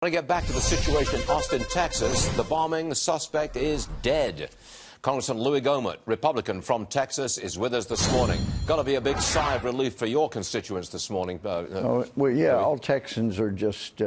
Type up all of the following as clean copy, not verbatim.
I want to get back to the situation in Austin, Texas. The bombing suspect is dead. Congressman Louie Gohmert, Republican from Texas, is with us this morning. Got to be a big sigh of relief for your constituents this morning. Well, yeah, all Texans are just,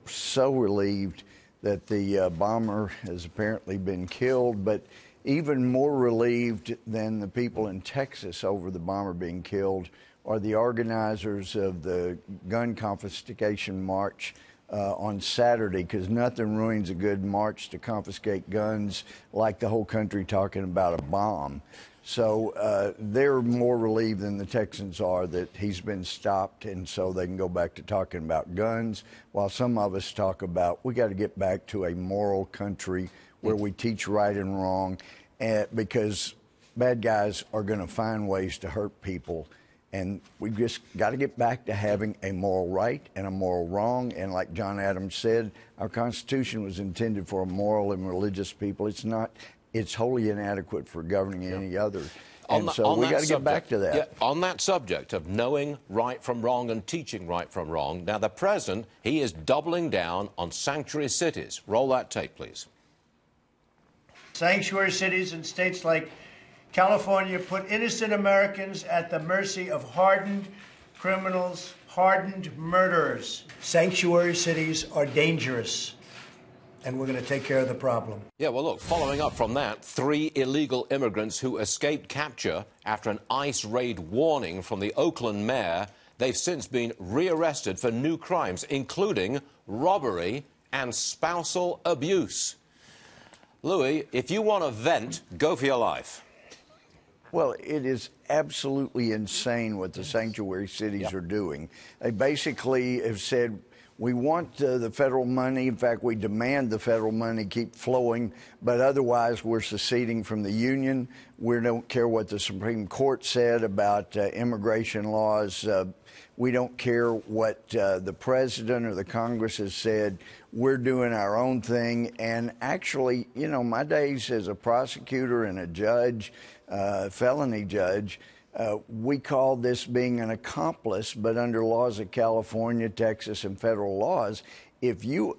so relieved that the bomber has apparently been killed, but even more relieved than the people in Texas over the bomber being killed are the organizers of the gun confiscation march on Saturday, because nothing ruins a good march to confiscate guns like the whole country talking about a bomb. So they're more relieved than the Texans are that he's been stopped, and so they can go back to talking about guns, while some of us talk about we got to get back to a moral country where we teach right and wrong, because bad guys are going to find ways to hurt people. And we've just got to get back to having a moral right and a moral wrong. And like John Adams said, our Constitution was intended for a moral and religious people. It's not. It's wholly inadequate for governing any other. And so we got to get back to that. Yeah, on that subject of knowing right from wrong and teaching right from wrong, now the president, he is doubling down on sanctuary cities. Roll that tape, please. Sanctuary cities in states like California put innocent Americans at the mercy of hardened criminals, hardened murderers. Sanctuary cities are dangerous, and we're going to take care of the problem. Yeah, well, look, following up from that, 3 illegal immigrants who escaped capture after an ICE raid warning from the Oakland mayor, they've since been rearrested for new crimes, including robbery and spousal abuse. Louis, if you want to vent, go for your life. Well, it is absolutely insane what the sanctuary cities are doing. They basically have said, we want the federal money. In fact, we demand the federal money keep flowing, but otherwise we're seceding from the union. We don't care what the Supreme Court said about immigration laws. We don't care what the president or the Congress has said. We're doing our own thing. And actually, my days as a prosecutor and a judge, felony judge, we call this being an accomplice, but under laws of California, Texas, and federal laws, if you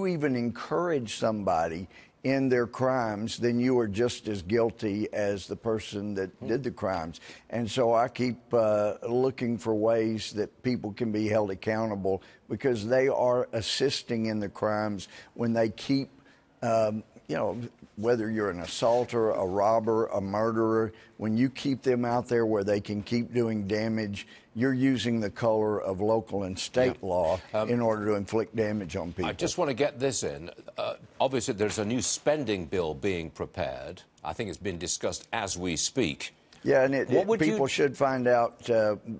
even encourage somebody in their crimes, then you are just as guilty as the person that did the crimes. And so I keep looking for ways that people can be held accountable, because they are assisting in the crimes when they keep, whether you're an assaulter, a robber, a murderer, when you keep them out there where they can keep doing damage, you're using the color of local and state law in order to inflict damage on people. I just want to get this in. Obviously, there's a new spending bill being prepared. I think it's been discussed as we speak. Yeah, and people should find out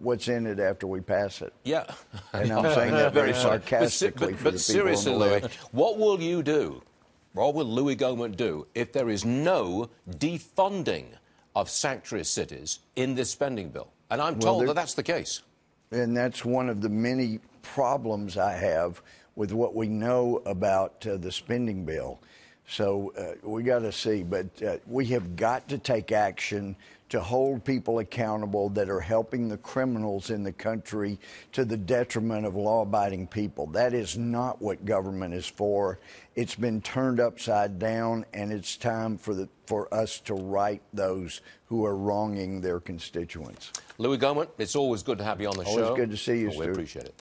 what's in it after we pass it. Yeah. And I'm saying that very sarcastically for the people seriously, on the Louis, left. what will you do? What will Louie Gohmert do if there is no defunding of sanctuary cities in this spending bill? And I'm told that that's the case. And that's one of the many problems I have with what we know about the spending bill. So we got to see. But we have got to take action to hold people accountable that are helping the criminals in the country to the detriment of law-abiding people. That is not what government is for. It's been turned upside down, and it's time for us to right those who are wronging their constituents. Louie Gohmert, it's always good to have you on the show. Always good to see you, We Stuart. appreciate it.